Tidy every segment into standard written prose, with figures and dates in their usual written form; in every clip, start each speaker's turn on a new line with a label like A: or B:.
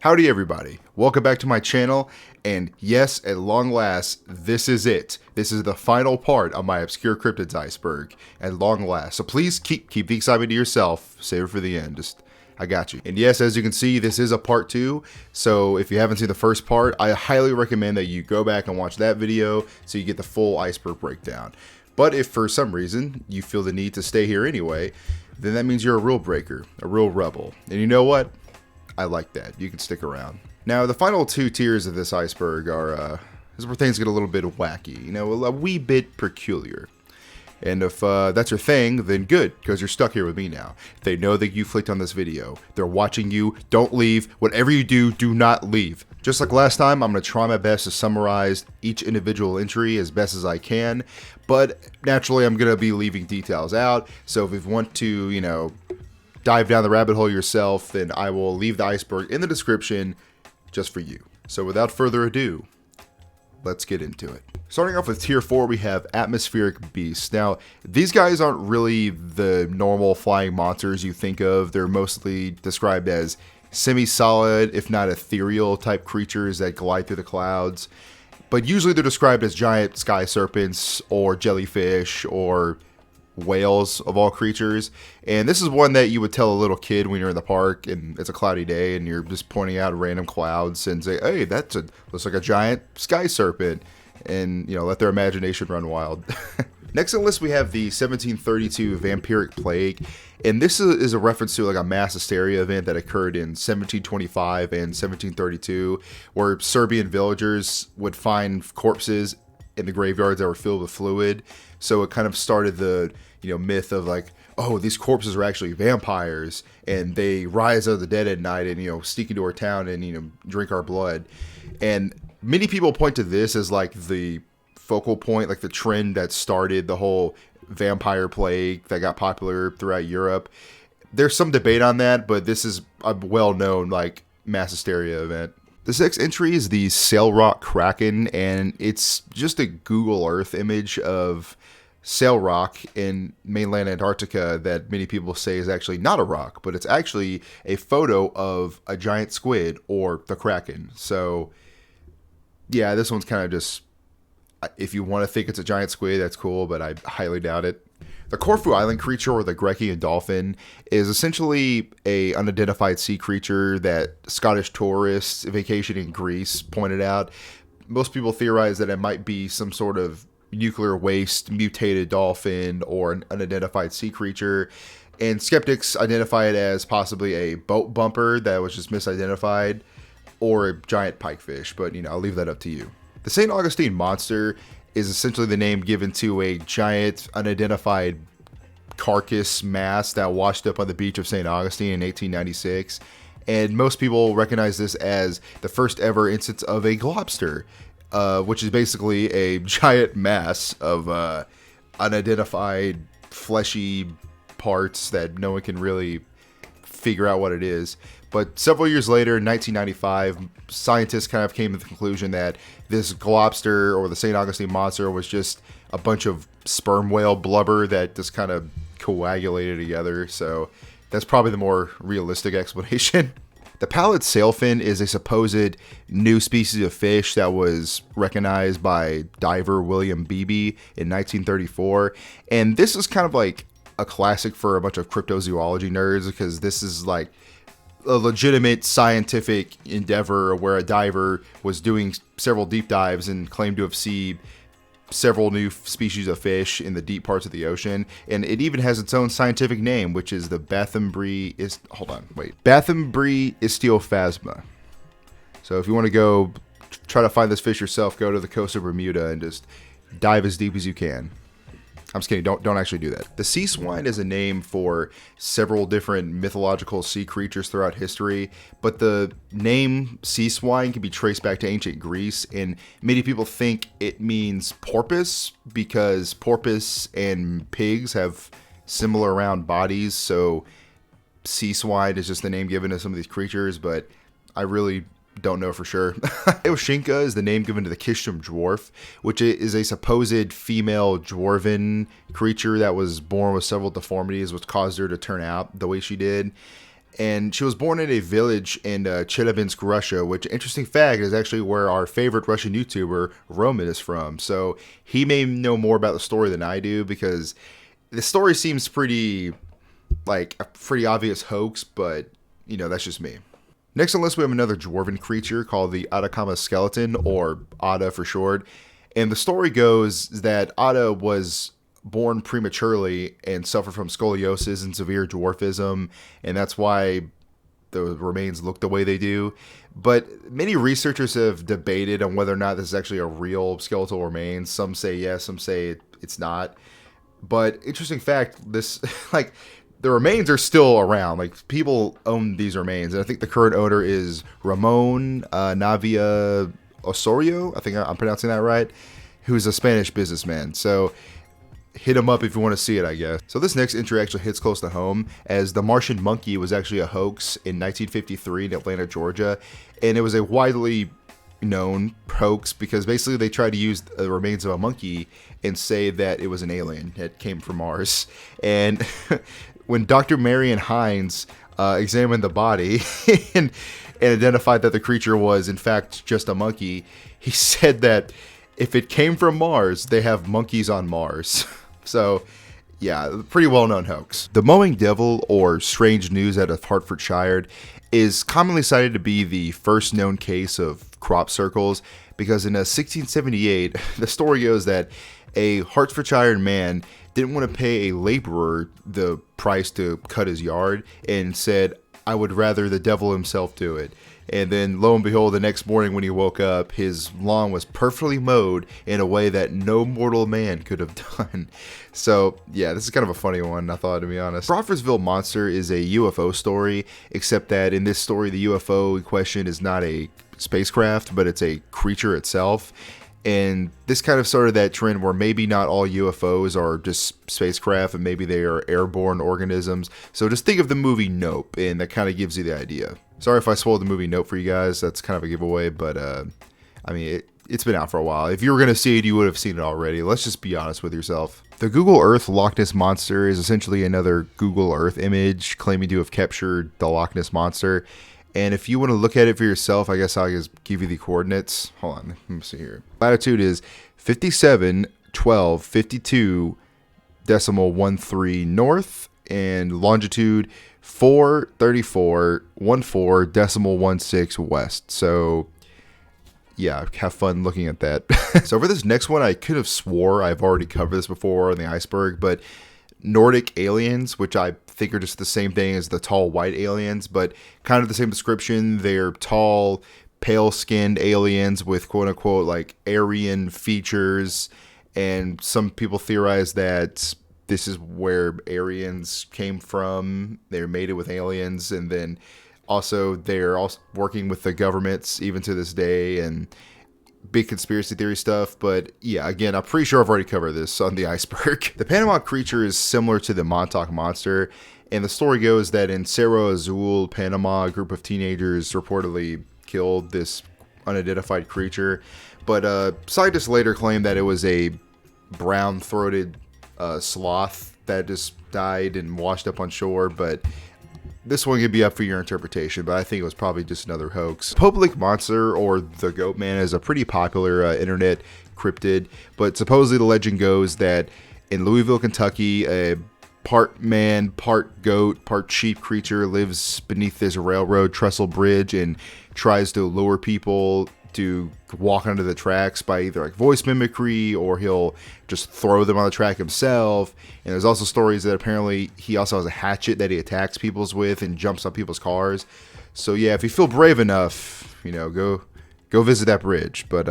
A: Howdy everybody, welcome back to my channel, and yes, at long last, this is it. This is the final part of my Obscure Cryptids Iceberg, at long last. So please keep the excitement to yourself, save it for the end, I got you. And yes, as you can see, this is a part 2, so if you haven't seen the first part, I highly recommend that you go back and watch that video so you get the full iceberg breakdown. But if for some reason you feel the need to stay here anyway, then that means you're a rule breaker, a real rebel. And you know what? I like that. You can stick around. Now, the final 2 tiers of this iceberg are, this is where things get a little bit wacky, you know, a wee bit peculiar. And if that's your thing, then good, because you're stuck here with me now. They know that you clicked on this video. They're watching you. Don't leave. Whatever you do, do not leave. Just like last time, I'm going to try my best to summarize each individual entry as best as I can. But naturally, I'm going to be leaving details out. So if you want to, you know, dive down the rabbit hole yourself, then I will leave the iceberg in the description just for you. So without further ado, let's get into it. Starting off with tier 4, we have atmospheric beasts. Now, these guys aren't really the normal flying monsters you think of. They're mostly described as semi-solid, if not ethereal type creatures that glide through the clouds. But usually they're described as giant sky serpents or jellyfish or whales of all creatures. And this is one that you would tell a little kid when you're in the park and it's a cloudy day and you're just pointing out random clouds and say, hey, looks like a giant sky serpent, and you know, let their imagination run wild. Next on the list we have the 1732 vampiric plague, and this is a reference to like a mass hysteria event that occurred in 1725 and 1732, where Serbian villagers would find corpses in the graveyards that were filled with fluid. So it kind of started the, you know, myth of like, oh, these corpses are actually vampires and they rise out of the dead at night and, you know, sneak into our town and, you know, drink our blood. And many people point to this as like the focal point, like the trend that started the whole vampire plague that got popular throughout Europe. There's some debate on that, but this is a well-known like mass hysteria event. The 6th entry is the Sail Rock Kraken, and it's just a Google Earth image of Sail Rock in mainland Antarctica that many people say is actually not a rock, but it's actually a photo of a giant squid or the Kraken. So, yeah, this one's kind of just, if you want to think it's a giant squid, that's cool, but I highly doubt it. The Corfu Island creature, or the Grecian dolphin, is essentially a unidentified sea creature that Scottish tourists vacationing in Greece pointed out. Most people theorize that it might be some sort of nuclear waste mutated dolphin or an unidentified sea creature, and skeptics identify it as possibly a boat bumper that was just misidentified, or a giant pikefish, but you know, I'll leave that up to you. The St. Augustine monster is essentially the name given to a giant unidentified carcass mass that washed up on the beach of St. Augustine in 1896. And most people recognize this as the first ever instance of a globster, which is basically a giant mass of unidentified fleshy parts that no one can really figure out what it is. But several years later, in 1995, scientists kind of came to the conclusion that this globster, or the St. Augustine monster, was just a bunch of sperm whale blubber that just kind of coagulated together. So that's probably the more realistic explanation. The pallid sailfin is a supposed new species of fish that was recognized by diver William Beebe in 1934. And this is kind of like a classic for a bunch of cryptozoology nerds, because this is like a legitimate scientific endeavor where a diver was doing several deep dives and claimed to have seen several new species of fish in the deep parts of the ocean. And it even has its own scientific name, which is the Bathymbri istiophasma. So if you want to go try to find this fish yourself, go to the coast of Bermuda and just dive as deep as you can. I'm just kidding, don't actually do that. The sea swine is a name for several different mythological sea creatures throughout history, but the name sea swine can be traced back to ancient Greece, and many people think it means porpoise because porpoise and pigs have similar round bodies, so sea swine is just the name given to some of these creatures, but I really don't know for sure. Eoshinka is the name given to the Kishtum dwarf, which is a supposed female dwarven creature that was born with several deformities, which caused her to turn out the way she did. And she was born in a village in Chelyabinsk, Russia, which, interesting fact, is actually where our favorite Russian YouTuber, Roman, is from. So he may know more about the story than I do, because the story seems pretty, like, a pretty obvious hoax, but, you know, that's just me. Next on the list, we have another dwarven creature called the Atacama skeleton, or Ada for short. And the story goes that Ada was born prematurely and suffered from scoliosis and severe dwarfism, and that's why the remains look the way they do. But many researchers have debated on whether or not this is actually a real skeletal remains. Some say yes, some say it's not. But interesting fact, this like the remains are still around. Like, people own these remains, and I think the current owner is Ramon Navia Osorio. I think I'm pronouncing that right. Who's a Spanish businessman. So hit him up if you want to see it, I guess. So this next entry actually hits close to home, as the Martian monkey was actually a hoax in 1953 in Atlanta, Georgia, and it was a widely known hoax because basically they tried to use the remains of a monkey and say that it was an alien that came from Mars. And when Dr. Marion Hines examined the body and identified that the creature was in fact just a monkey, he said that if it came from Mars, they have monkeys on Mars. So, yeah, pretty well-known hoax. The mowing devil, or strange news out of Hertfordshire, is commonly cited to be the first known case of crop circles, because in 1678, the story goes that a Hertfordshire man didn't want to pay a laborer the price to cut his yard and said, "I would rather the devil himself do it." And then, lo and behold, the next morning when he woke up, his lawn was perfectly mowed in a way that no mortal man could have done. So, yeah, this is kind of a funny one, I thought, to be honest. Crawfordsville Monster is a UFO story, except that in this story, the UFO in question is not a spacecraft, but it's a creature itself. And this kind of started that trend where maybe not all UFOs are just spacecraft, and maybe they are airborne organisms. So just think of the movie Nope, and that kind of gives you the idea. Sorry if I spoiled the movie Nope for you guys. That's kind of a giveaway, but I mean, it's been out for a while. If you were going to see it, you would have seen it already. Let's just be honest with yourself. The Google Earth Loch Ness Monster is essentially another Google Earth image claiming to have captured the Loch Ness Monster. And if you want to look at it for yourself, I guess I'll just give you the coordinates. Hold on, let me see here. Latitude is 57, 12, 52, decimal 13 north, and longitude 4, 34, 14, decimal 16 west. So, yeah, have fun looking at that. So for this next one, I could have swore I've already covered this before on the iceberg, but Nordic aliens, which I think are just the same thing as the tall white aliens, but kind of the same description. They're tall, pale-skinned aliens with quote-unquote like Aryan features, and some people theorize that this is where Aryans came from. They're mated with aliens, and then also they're also working with the governments even to this day, and big conspiracy theory stuff. But yeah, again, I'm pretty sure I've already covered this on the iceberg. The Panama creature is similar to the Montauk monster, and the story goes that in Cerro Azul, Panama, a group of teenagers reportedly killed this unidentified creature, but scientists later claimed that it was a brown-throated sloth that just died and washed up on shore. But this one could be up for your interpretation, but I think it was probably just another hoax. Public Monster, or the Goat Man, is a pretty popular internet cryptid, but supposedly the legend goes that in Louisville, Kentucky, a part man, part goat, part sheep creature lives beneath this railroad trestle bridge and tries to lure people to walk onto the tracks by either like voice mimicry, or he'll just throw them on the track himself. And there's also stories that apparently he also has a hatchet that he attacks people's with and jumps on people's cars. So yeah, if you feel brave enough, you know, go visit that bridge. But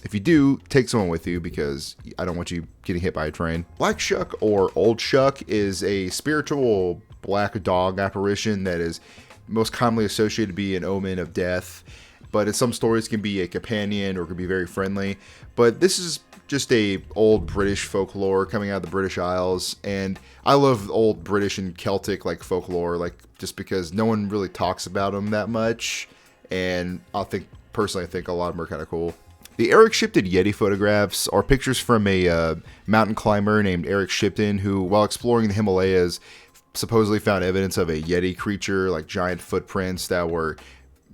A: if you do, take someone with you, because I don't want you getting hit by a train. Black Shuck, or Old Shuck, is a spiritual black dog apparition that is most commonly associated to be an omen of death, but in some stories can be a companion or can be very friendly. But this is just a old British folklore coming out of the British Isles, and I love old British and Celtic like folklore, like just because no one really talks about them that much, and personally I think a lot of them are kind of cool. The Eric Shipton Yeti photographs are pictures from a mountain climber named Eric Shipton, who, while exploring the Himalayas, supposedly found evidence of a Yeti creature, like giant footprints that were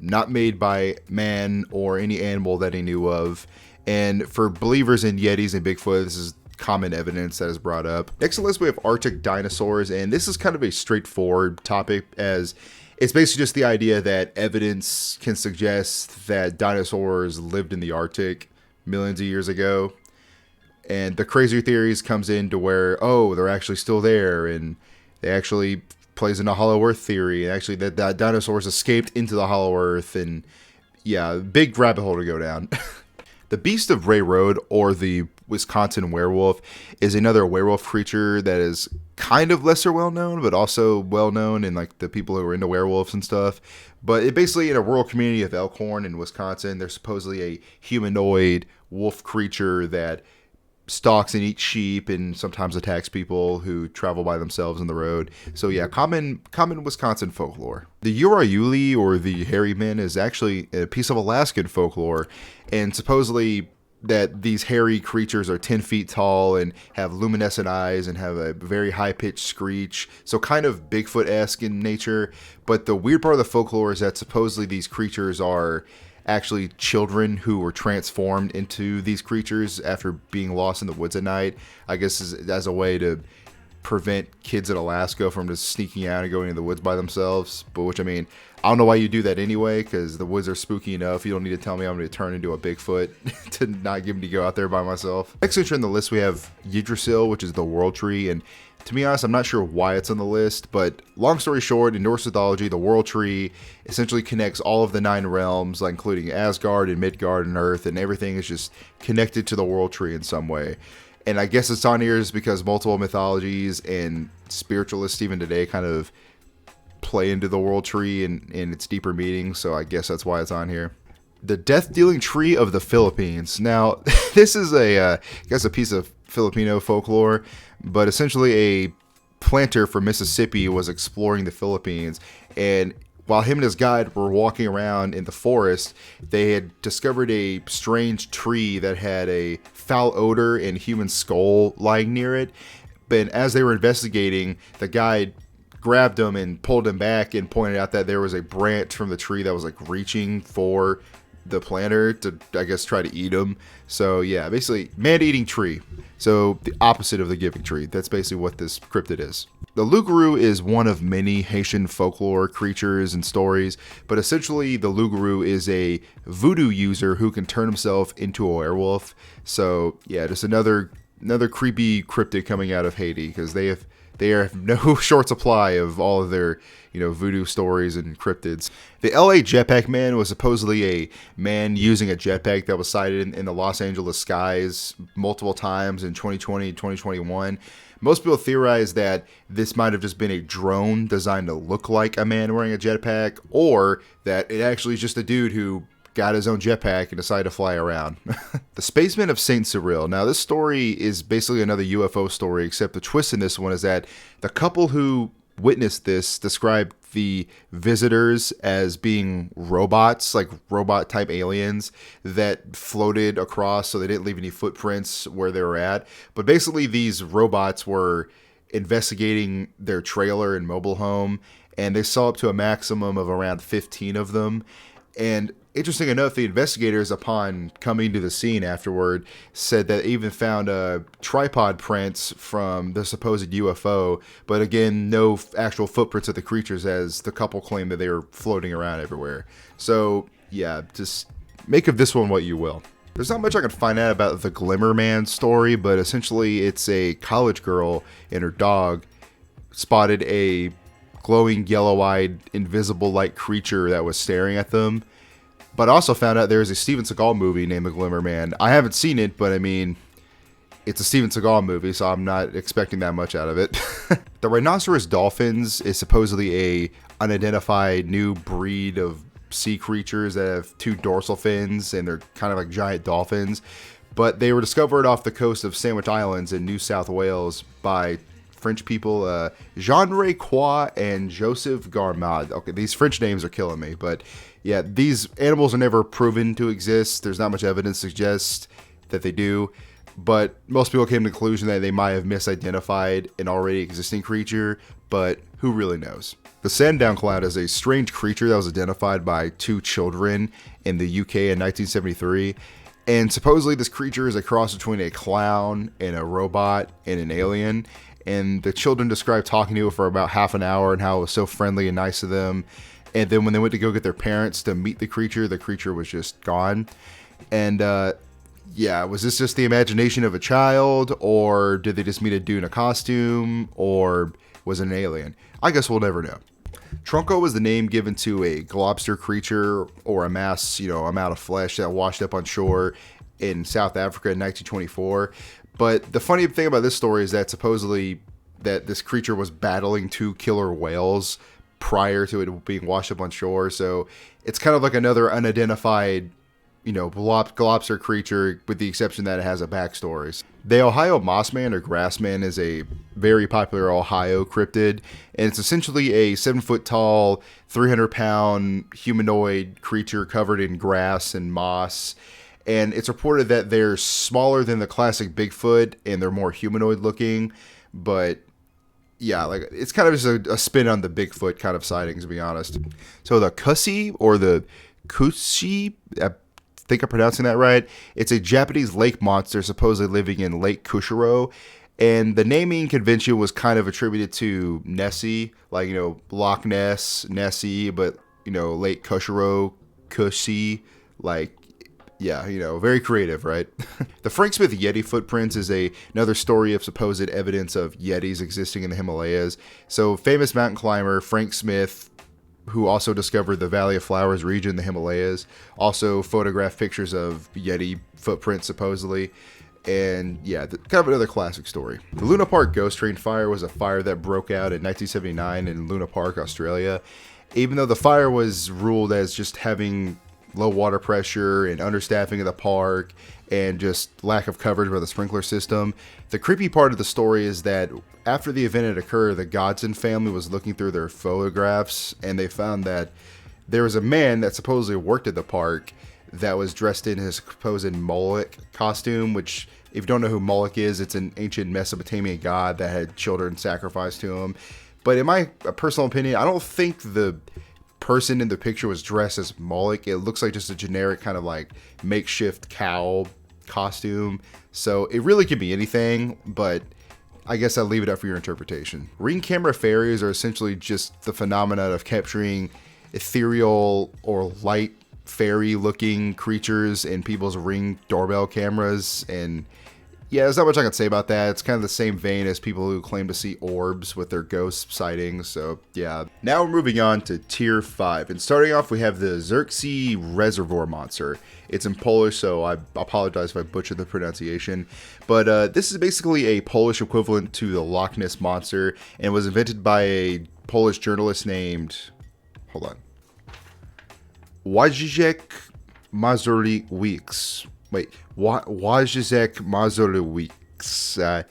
A: not made by man or any animal that he knew of. And for believers in Yetis and Bigfoot, this is common evidence that is brought up. Next on the list, we have Arctic dinosaurs, and this is kind of a straightforward topic, as it's basically just the idea that evidence can suggest that dinosaurs lived in the Arctic millions of years ago. And the crazier theories comes into where, oh, they're actually still there, and they actually plays into Hollow Earth theory, and actually that dinosaurs escaped into the Hollow Earth, and yeah, big rabbit hole to go down. The Beast of Ray Road, or the Wisconsin werewolf, is another werewolf creature that is kind of lesser well known, but also well known in like the people who are into werewolves and stuff. But it basically, in a rural community of Elkhorn in Wisconsin, there's supposedly a humanoid wolf creature that stalks and eats sheep and sometimes attacks people who travel by themselves on the road. So yeah, common Wisconsin folklore. The Urauli, or the hairy men, is actually a piece of Alaskan folklore, and supposedly that these hairy creatures are 10 feet tall and have luminescent eyes and have a very high-pitched screech, so kind of Bigfoot-esque in nature. But the weird part of the folklore is that supposedly these creatures are actually children who were transformed into these creatures after being lost in the woods at night. I guess as a way to prevent kids in Alaska from just sneaking out and going into the woods by themselves. But which, I mean, I don't know why you do that anyway, because the woods are spooky enough. You don't need to tell me I'm going to turn into a Bigfoot to not give me to go out there by myself. Next feature on the list, we have Yggdrasil, which is the world tree. And to be honest, I'm not sure why it's on the list, but long story short, in Norse mythology, the world tree essentially connects all of the 9 realms, like including Asgard and Midgard and Earth, and everything is just connected to the world tree in some way. And I guess it's on here is because multiple mythologies and spiritualists even today kind of play into the world tree and its deeper meaning, so I guess that's why it's on here. The death-dealing tree of the Philippines. Now, this is I guess a piece of Filipino folklore, but essentially a planter from Mississippi was exploring the Philippines, and while him and his guide were walking around in the forest, they had discovered a strange tree that had a foul odor and human skull lying near it. But as they were investigating, the guide grabbed him and pulled him back and pointed out that there was a branch from the tree that was like reaching for the planter to, I guess, try to eat him. So yeah, basically man-eating tree. So the opposite of the giving tree. That's basically what this cryptid is. The Lugaru is one of many Haitian folklore creatures and stories, but essentially the Lugaru is a voodoo user who can turn himself into a werewolf. So yeah, just another creepy cryptid coming out of Haiti, because they have no short supply of all of their, voodoo stories and cryptids. The LA Jetpack Man was supposedly a man using a jetpack that was sighted in the Los Angeles skies multiple times in 2020 and 2021. Most people theorize that this might have just been a drone designed to look like a man wearing a jetpack, or that it actually is just a dude who got his own jetpack and decided to fly around. The Spacemen of St. Cyril. Now, this story is basically another UFO story, except the twist in this one is that the couple who witnessed this described the visitors as being robots, like robot-type aliens that floated across, so they didn't leave any footprints where they were at. But basically, these robots were investigating their trailer and mobile home, and they saw up to a maximum of around 15 of them. And interesting enough, the investigators, upon coming to the scene afterward, said that they even found tripod prints from the supposed UFO, but again, no actual footprints of the creatures, as the couple claimed that they were floating around everywhere. So, yeah, just make of this one what you will. There's not much I can find out about the Glimmer Man story, but essentially it's a college girl and her dog spotted a glowing yellow-eyed invisible light creature that was staring at them. But I also found out there's a Steven Seagal movie named The Glimmer Man. I haven't seen it, but I mean, it's a Steven Seagal movie, so I'm not expecting that much out of it. The rhinoceros dolphins is supposedly a unidentified new breed of sea creatures that have 2 dorsal fins, and they're kind of like giant dolphins. But they were discovered off the coast of Sandwich Islands in New South Wales by French people, Jean-Ray Croix and Joseph Garmad. Okay, these French names are killing me, but yeah, these animals are never proven to exist. There's not much evidence to suggest that they do, but most people came to the conclusion that they might have misidentified an already existing creature, but Who really knows? The Sandown Cloud is a strange creature that was identified by 2 children in the UK in 1973. And supposedly this creature is a cross between a clown and a robot and an alien. And the children described talking to it for about half an hour and how it was so friendly and nice to them. And then when they went to go get their parents to meet the creature was just gone. And yeah, was this just the imagination of a child, or did they just meet a dude in a costume, or was it an alien? I guess we'll never know. Tronco was the name given to a globster creature, or a mass, amount of flesh that washed up on shore in South Africa in 1924. But the funny thing about this story is that supposedly that this creature was battling 2 killer whales prior to it being washed up on shore. So it's kind of like another unidentified, globster creature, with the exception that it has a backstory. The Ohio Mossman or Grassman is a very popular Ohio cryptid, and it's essentially a 7-foot tall, 300-pound humanoid creature covered in grass and moss. And it's reported that they're smaller than the classic Bigfoot, and they're more humanoid looking. But yeah, like it's kind of just a spin on the Bigfoot kind of sightings, to be honest. So the Kusi, or the Kushi, I think I'm pronouncing that right. It's a Japanese lake monster supposedly living in Lake Kushiro. And the naming convention was kind of attributed to Nessie, like, Loch Ness, Nessie, but, Lake Kushiro, Kushi, like, yeah, very creative, right? The Frank Smith Yeti footprints is another story of supposed evidence of Yetis existing in the Himalayas. So famous mountain climber Frank Smith, who also discovered the Valley of Flowers region in the Himalayas, also photographed pictures of Yeti footprints supposedly. And yeah, kind of another classic story. The Luna Park ghost train fire was a fire that broke out in 1979 in Luna Park, Australia. Even though the fire was ruled as just having low water pressure and understaffing of the park and just lack of coverage by the sprinkler system, the creepy part of the story is that after the event had occurred, the Godson family was looking through their photographs, and they found that there was a man that supposedly worked at the park that was dressed in his supposed Moloch costume, which, if you don't know who Moloch is, it's an ancient Mesopotamian god that had children sacrificed to him. But in my personal opinion, I don't think the person in the picture was dressed as Moloch. It looks like just a generic kind of like makeshift cow costume. So it really could be anything, but I guess I'll leave it up for your interpretation. Ring camera fairies are essentially just the phenomenon of capturing ethereal or light fairy looking creatures in people's Ring doorbell cameras. And yeah, there's not much I can say about that. It's kind of the same vein as people who claim to see orbs with their ghost sightings. So yeah. Now we're moving on to tier 5. And starting off, we have the Xerxes Reservoir Monster. It's in Polish, so I apologize if I butchered the pronunciation. But this is basically a Polish equivalent to the Loch Ness Monster, and was invented by a Polish journalist named, Wojciech Mazurkiewicz. Wait, Wojciech Mazurkiewicz.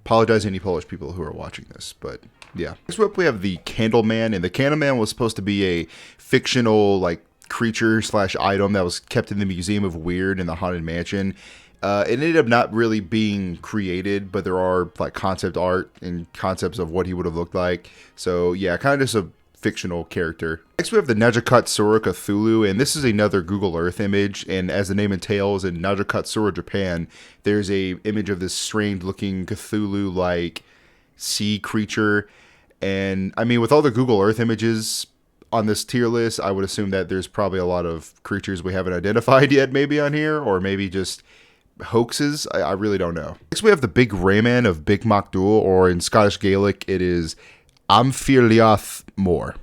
A: Apologize to any Polish people who are watching this, but yeah. Next up, we have the Candleman, and the Candleman was supposed to be a fictional, like, creature / item that was kept in the Museum of Weird in the Haunted Mansion. It ended up not really being created, but there are, like, concept art and concepts of what he would have looked like. So yeah, kind of just a fictional character. Next we have the Najakatsura Cthulhu, and this is another Google Earth image, and as the name entails, in Najakatsura, Japan, there's a image of this strange looking Cthulhu like sea creature. And I mean, with all the Google Earth images on this tier list, I would assume that there's probably a lot of creatures we haven't identified yet maybe on here, or maybe just hoaxes. I really don't know. Next we have the Big Rayman of Big Macdul, or in Scottish Gaelic it is Amphiliath Moor.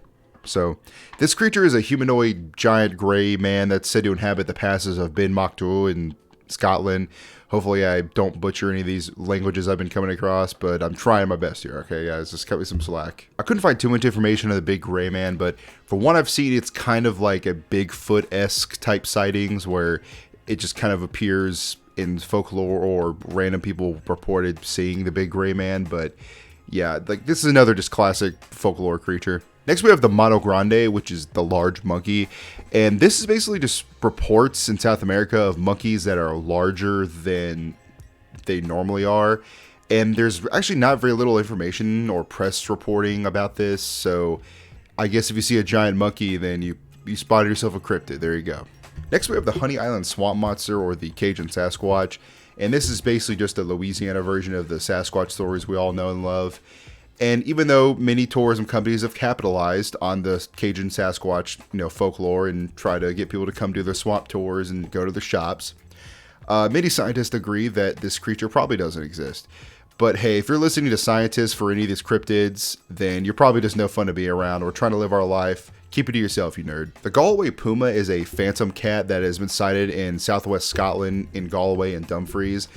A: So this creature is a humanoid giant grey man that's said to inhabit the passes of Bin Macdul in Scotland. Hopefully I don't butcher any of these languages I've been coming across, but I'm trying my best here, okay guys? Just cut me some slack. I couldn't find too much information on the Big Grey Man, but from what I've seen, it's kind of like a Bigfoot-esque type sightings where it just kind of appears in folklore, or random people reported seeing the Big Grey Man. But yeah, like this is another just classic folklore creature. Next we have the Mono Grande, which is the large monkey. And this is basically just reports in South America of monkeys that are larger than they normally are. And there's actually not very little information or press reporting about this, so I guess if you see a giant monkey, then you spotted yourself a cryptid. There you go. Next, we have the Honey Island Swamp Monster, or the Cajun Sasquatch. And this is basically just a Louisiana version of the Sasquatch stories we all know and love. And even though many tourism companies have capitalized on the Cajun Sasquatch, folklore and try to get people to come do their swamp tours and go to the shops, many scientists agree that this creature probably doesn't exist. But hey, if you're listening to scientists for any of these cryptids, then you're probably just no fun to be around. We're trying to live our life. Keep it to yourself, you nerd. The Galway puma is a phantom cat that has been sighted in southwest Scotland, in Galway and Dumfries.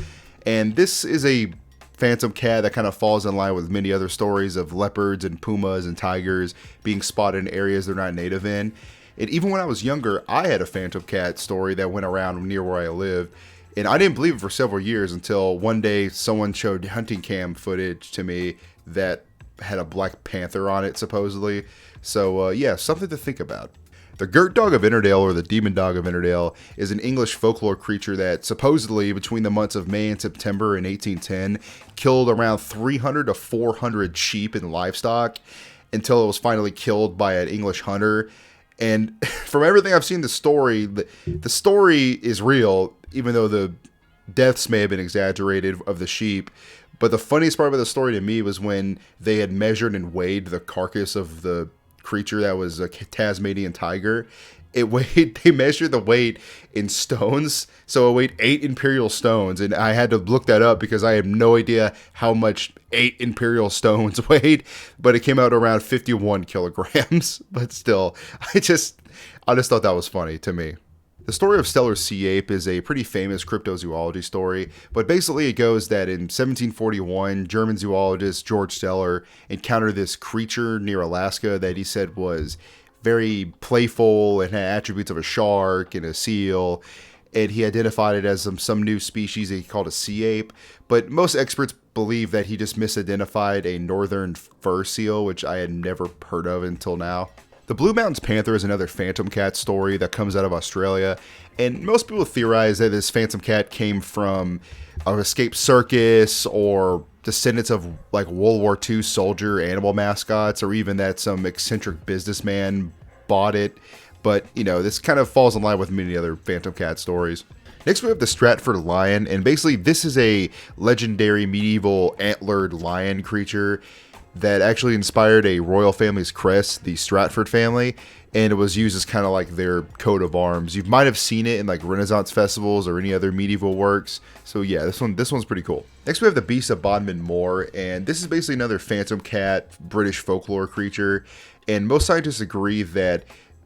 A: And this is a phantom cat that kind of falls in line with many other stories of leopards and pumas and tigers being spotted in areas they're not native in. And even when I was younger, I had a phantom cat story that went around near where I lived. And I didn't believe it for several years until one day someone showed hunting cam footage to me that had a black panther on it, supposedly. So, yeah, something to think about. The Girt Dog of Innerdale, or the Demon Dog of Innerdale, is an English folklore creature that supposedly, between the months of May and September in 1810, killed around 300 to 400 sheep and livestock until it was finally killed by an English hunter. And from everything I've seen, the story is real, even though the deaths may have been exaggerated of the sheep. But the funniest part about the story to me was when they had measured and weighed the carcass of the creature that was a Tasmanian tiger. They measured the weight in stones, so it weighed 8 imperial stones, and I had to look that up because I have no idea how much 8 imperial stones weighed, but it came out around 51 kilograms. But still, I just thought that was funny to me. The story of Stellar Sea Ape is a pretty famous cryptozoology story, but basically it goes that in 1741, German zoologist George Steller encountered this creature near Alaska that he said was very playful and had attributes of a shark and a seal, and he identified it as some new species that he called a sea ape. But most experts believe that he just misidentified a northern fur seal, which I had never heard of until now. The Blue Mountains Panther is another phantom cat story that comes out of Australia, and most people theorize that this phantom cat came from an escaped circus or descendants of like World War II soldier animal mascots, or even that some eccentric businessman bought it. But, this kind of falls in line with many other phantom cat stories. Next, we have the Stratford Lion, and basically this is a legendary medieval antlered lion creature that actually inspired a royal family's crest, the Stratford family, and it was used as kind of like their coat of arms. You might have seen it in like Renaissance festivals or any other medieval works. So yeah, this one's pretty cool. Next we have the Beast of Bodmin Moor, and this is basically another phantom cat British folklore creature, and most scientists agree that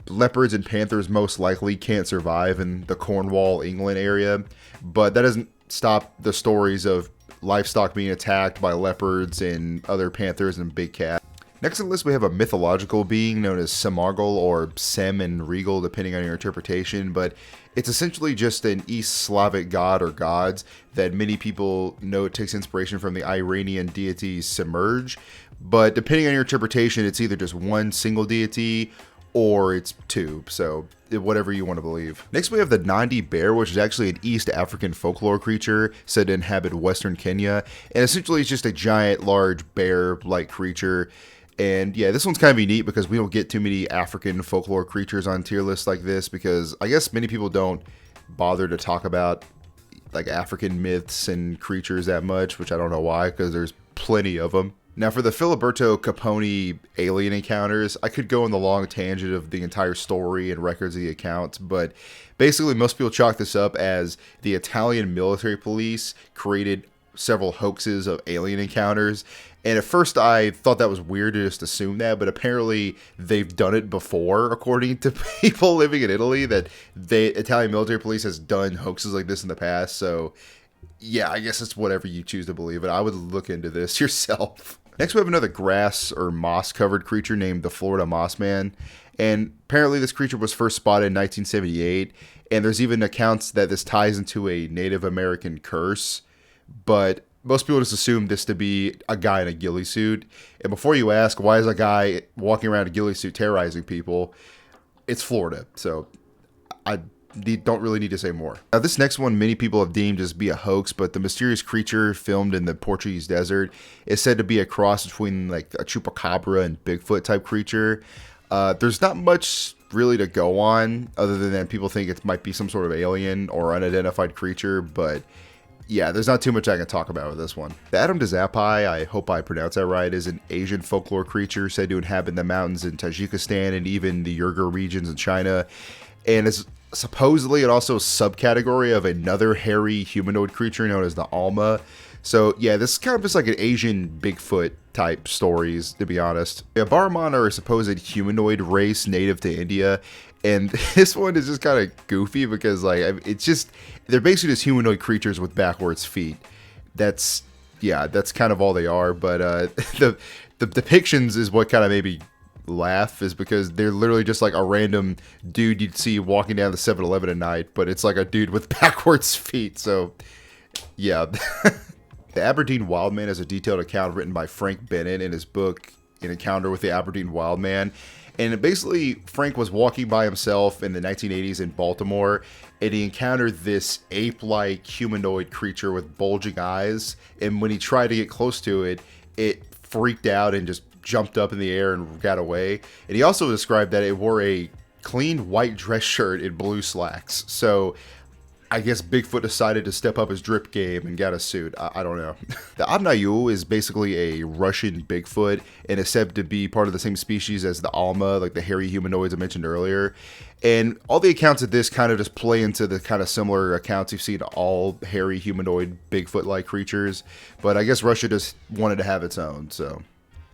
A: leopards and panthers most likely can't survive in the Cornwall, England area, but that doesn't stop the stories of livestock being attacked by leopards and other panthers and big cats. Next on the list, we have a mythological being known as Semargel, or Sem and Regal, depending on your interpretation, but it's essentially just an East Slavic god or gods that many people know it takes inspiration from the Iranian deity Semerge, but depending on your interpretation, it's either just one single deity or it's two, so whatever you want to believe. Next we have the Nandi bear, which is actually an East African folklore creature said to inhabit western Kenya, and essentially it's just a giant, large bear-like creature. And yeah, this one's kind of unique because we don't get too many African folklore creatures on tier lists like this, because I guess many people don't bother to talk about like African myths and creatures that much, which I don't know why, because there's plenty of them. Now, for the Filiberto Capone alien encounters, I could go on the long tangent of the entire story and records of the accounts, but basically most people chalk this up as the Italian military police created several hoaxes of alien encounters. And at first I thought that was weird to just assume that, but apparently they've done it before, according to people living in Italy, that the Italian military police has done hoaxes like this in the past. So yeah, I guess it's whatever you choose to believe, but I would look into this yourself. Next, we have another grass or moss-covered creature named the Florida Mossman, and apparently this creature was first spotted in 1978, and there's even accounts that this ties into a Native American curse, but most people just assume this to be a guy in a ghillie suit. And before you ask, why is a guy walking around in a ghillie suit terrorizing people? It's Florida, so don't really need to say more. Now, this next one, many people have deemed as be a hoax, but the mysterious creature filmed in the Portuguese desert is said to be a cross between like a chupacabra and Bigfoot type creature. There's not much really to go on other than that people think it might be some sort of alien or unidentified creature, but yeah, there's not too much I can talk about with this one. The Adam Dazapai, I hope I pronounced that right, is an Asian folklore creature said to inhabit the mountains in Tajikistan and even the Uighur regions in China, and is supposedly also a subcategory of another hairy humanoid creature known as the Alma. So yeah, this is kind of just like an Asian Bigfoot type stories, to be honest. The Barman are a supposed humanoid race native to India, and this one is just kind of goofy because like it's just, they're basically just humanoid creatures with backwards feet. That's kind of all they are. But the depictions is what kind of made me laugh, is because they're literally just like a random dude you'd see walking down the 7-Eleven at night, but it's like a dude with backwards feet. So yeah. The Aberdeen Wildman is a detailed account written by Frank Bennett in his book An Encounter with the Aberdeen Wildman. And basically, Frank was walking by himself in the 1980s in Baltimore, and he encountered this ape-like humanoid creature with bulging eyes. And when he tried to get close to it, it freaked out and just jumped up in the air and got away. And he also described that it wore a clean white dress shirt and blue slacks. So I guess Bigfoot decided to step up his drip game and got a suit. I don't know. The Abnayu is basically a Russian Bigfoot and is said to be part of the same species as the Alma, like the hairy humanoids I mentioned earlier. And all the accounts of this kind of just play into the kind of similar accounts you've seen all hairy humanoid Bigfoot-like creatures. But I guess Russia just wanted to have its own, so.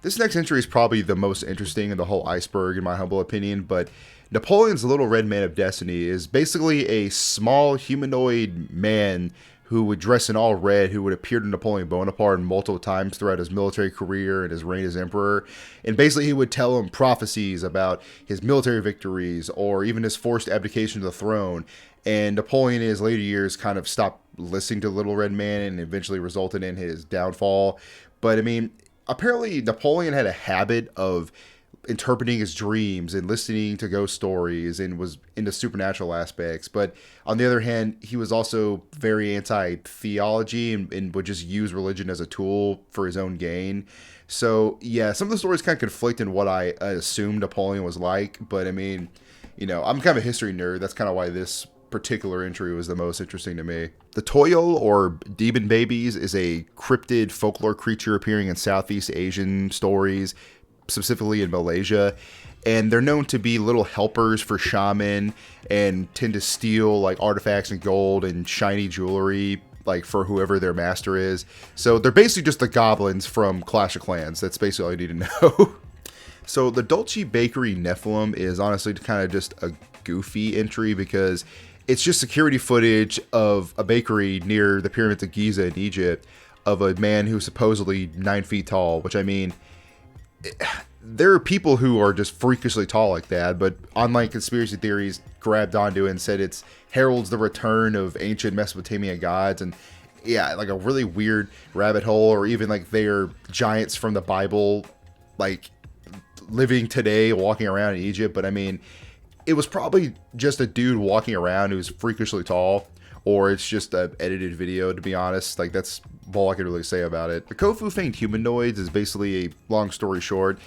A: This next entry is probably the most interesting in the whole iceberg, in my humble opinion, but Napoleon's Little Red Man of Destiny is basically a small humanoid man who would dress in all red, who would appear to Napoleon Bonaparte multiple times throughout his military career and his reign as emperor. And basically he would tell him prophecies about his military victories or even his forced abdication to the throne. And Napoleon in his later years kind of stopped listening to Little Red Man and eventually resulted in his downfall. But I mean, apparently Napoleon had a habit of interpreting his dreams and listening to ghost stories and was into supernatural aspects. But on the other hand, he was also very anti-theology and would just use religion as a tool for his own gain. So yeah, some of the stories kind of conflict in what I assumed Napoleon was like. But I mean, you know, I'm kind of a history nerd. That's kind of why this particular entry was the most interesting to me. The Toyol, or Demon Babies, is a cryptid folklore creature appearing in Southeast Asian stories, specifically in Malaysia, and they're known to be little helpers for shaman and tend to steal like artifacts and gold and shiny jewelry like for whoever their master is. So they're basically just the goblins from Clash of Clans. That's basically all you need to know. So the Dolce Bakery Nephilim is honestly kind of just a goofy entry because it's just security footage of a bakery near the pyramids of Giza in Egypt of a man who's supposedly 9 feet tall, which I mean, there are people who are just freakishly tall like that, but online conspiracy theories grabbed onto it and said it's heralds the return of ancient Mesopotamian gods, and yeah, like a really weird rabbit hole, or even like they're giants from the Bible, like living today, walking around in Egypt. But I mean, it was probably just a dude walking around who's freakishly tall, or it's just an edited video, to be honest. Like, that's all I could really say about it. The Kofu Fanged Humanoids is basically, a long story short,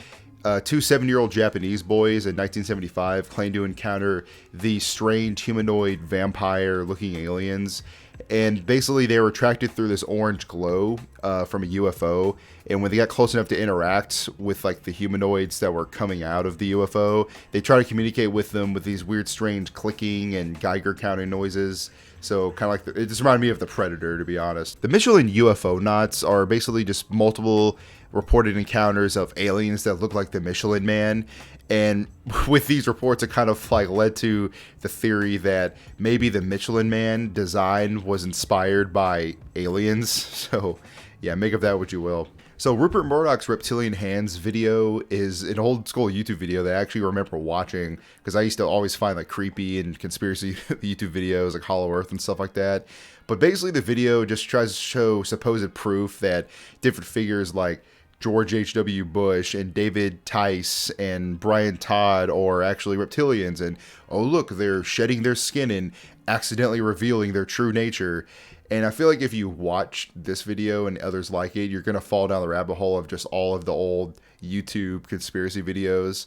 A: two 7-year-old Japanese boys in 1975 claimed to encounter these strange humanoid vampire-looking aliens. And basically, they were attracted through this orange glow from a UFO. And when they got close enough to interact with like the humanoids that were coming out of the UFO, they tried to communicate with them with these weird, strange clicking and Geiger counting noises. So kind of like, it just reminded me of the Predator, to be honest. The Michelin UFO knots are basically just multiple reported encounters of aliens that look like the Michelin Man. And with these reports, it kind of like led to the theory that maybe the Michelin Man design was inspired by aliens. So yeah, make of that what you will. So Rupert Murdoch's Reptilian Hands video is an old school YouTube video that I actually remember watching, because I used to always find like creepy and conspiracy YouTube videos like Hollow Earth and stuff like that. But basically the video just tries to show supposed proof that different figures like George H.W. Bush and David Tice and Brian Todd are actually reptilians, and oh look, they're shedding their skin and accidentally revealing their true nature. And I feel like if you watch this video and others like it, you're going to fall down the rabbit hole of just all of the old YouTube conspiracy videos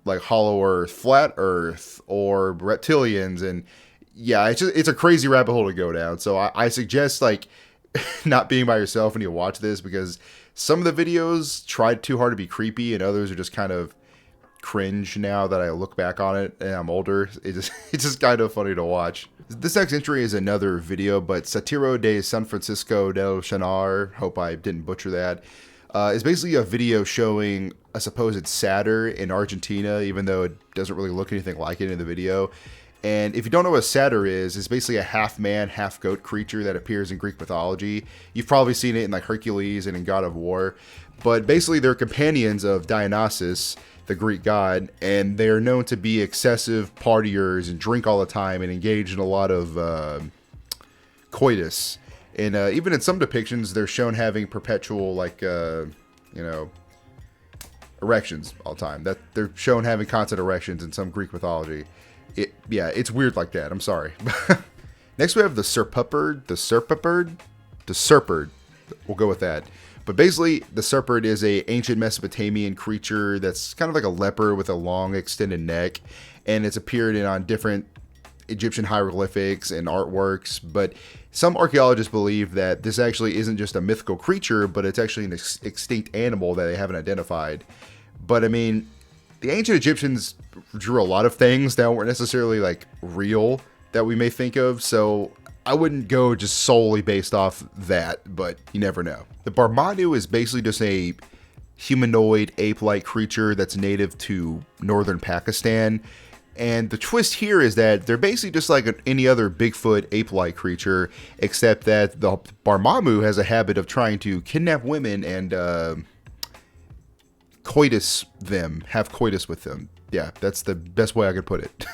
A: like Hollow Earth, Flat Earth, or reptilians. And yeah, it's a crazy rabbit hole to go down. So I suggest like not being by yourself when you watch this, because some of the videos tried too hard to be creepy and others are just kind of cringe now that I look back on it and I'm older. It's just kind of funny to watch. This next entry is another video, but Satiro de San Francisco del Chanar, hope I didn't butcher that, is basically a video showing a supposed satyr in Argentina, even though it doesn't really look anything like it in the video. And if you don't know what a satyr is, it's basically a half man, half goat creature that appears in Greek mythology. You've probably seen it in like Hercules and in God of War. But basically they're companions of Dionysus, the Greek god, and they're known to be excessive partiers and drink all the time and engage in a lot of coitus. And even in some depictions, they're shown having perpetual, like, erections all the time. That they're shown having constant erections in some Greek mythology. It's weird like that. I'm sorry. Next we have the Serpupard. The Serpard. We'll go with that. But basically, the Serpard is a ancient Mesopotamian creature that's kind of like a leopard with a long extended neck, and it's appeared on different Egyptian hieroglyphics and artworks. But some archaeologists believe that this actually isn't just a mythical creature, but it's actually an extinct animal that they haven't identified. But I mean, the ancient Egyptians drew a lot of things that weren't necessarily like real that we may think of, so I wouldn't go just solely based off that, but you never know. The Barmanu is basically just a humanoid ape-like creature that's native to northern Pakistan. And the twist here is that they're basically just like any other Bigfoot ape-like creature, except that the Barmamu has a habit of trying to kidnap women and have coitus with them. Yeah, that's the best way I could put it.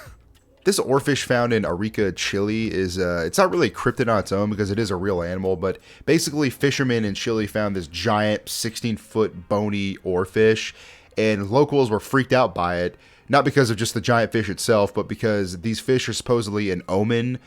A: This oarfish found in Arica, Chile is, it's not really a cryptid on its own because it is a real animal, but basically fishermen in Chile found this giant 16-foot bony oarfish, and locals were freaked out by it, not because of just the giant fish itself, but because these fish are supposedly an omen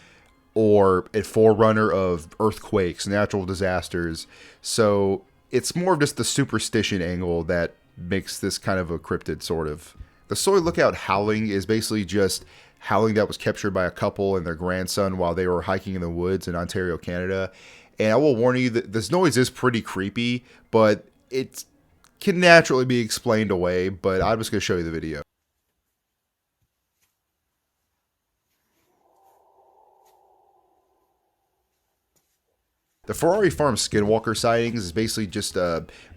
A: or a forerunner of earthquakes, natural disasters. So it's more of just the superstition angle that makes this kind of a cryptid, sort of. The Soy Lookout howling is basically just howling that was captured by a couple and their grandson while they were hiking in the woods in Ontario, Canada. And I will warn you that this noise is pretty creepy, but it can naturally be explained away. But I'm just going to show you the video. The Ferrari Farm skinwalker sightings is basically just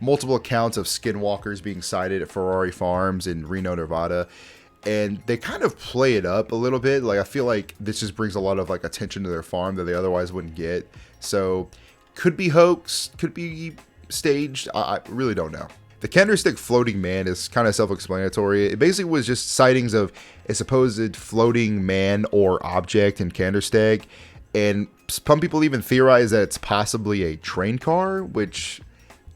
A: multiple accounts of skinwalkers being sighted at Ferrari Farms in Reno, Nevada. And they kind of play it up a little bit. Like, I feel like this just brings a lot of like attention to their farm that they otherwise wouldn't get. So could be hoax, could be staged. I really don't know. The Candlestick floating man is kind of self-explanatory. It basically was just sightings of a supposed floating man or object in Candlestick. And some people even theorize that it's possibly a train car, which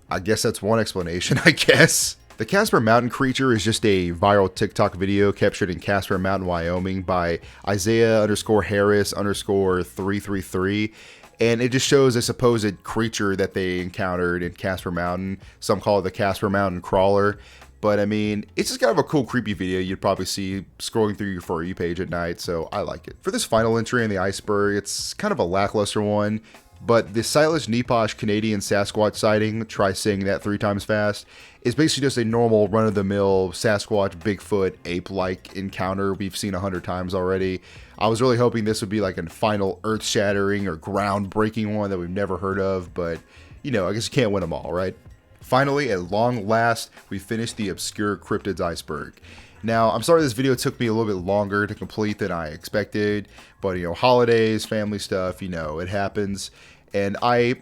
A: I guess that's one explanation, I guess. The Casper Mountain creature is just a viral TikTok video captured in Casper Mountain, Wyoming by Isaiah_Harris_333. And it just shows a supposed creature that they encountered in Casper Mountain. Some call it the Casper Mountain Crawler. But I mean, it's just kind of a cool, creepy video you'd probably see scrolling through your For You page at night, so I like it. For this final entry in the iceberg, it's kind of a lackluster one, but the Silas Neposh Canadian Sasquatch sighting, try saying that 3 times fast, is basically just a normal run-of-the-mill Sasquatch, Bigfoot, ape-like encounter we've seen 100 times already. I was really hoping this would be like a final earth-shattering or ground-breaking one that we've never heard of, but, you know, I guess you can't win them all, right? Finally, at long last, we finished the obscure Cryptids Iceberg. Now, I'm sorry this video took me a little bit longer to complete than I expected, but, you know, holidays, family stuff, you know, it happens. And I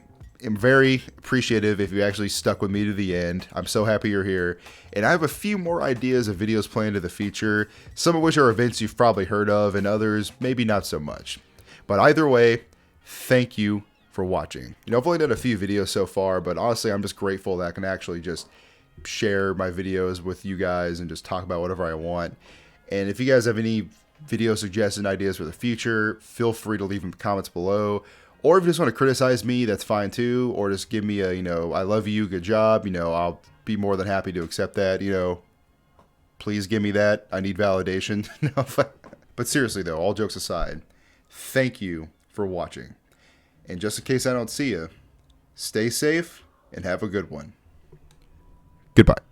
A: am very appreciative if you actually stuck with me to the end. I'm so happy you're here. And I have a few more ideas of videos planned in the future, some of which are events you've probably heard of, and others maybe not so much. But either way, thank you for watching. You know, I've only done a few videos so far, but honestly, I'm just grateful that I can actually just share my videos with you guys and just talk about whatever I want. And if you guys have any video suggestion ideas for the future, feel free to leave them comments below. Or if you just want to criticize me, that's fine too. Or just give me a, I love you, good job. I'll be more than happy to accept that. Please give me that. I need validation. But seriously though, all jokes aside, thank you for watching. And just in case I don't see you, stay safe and have a good one. Goodbye.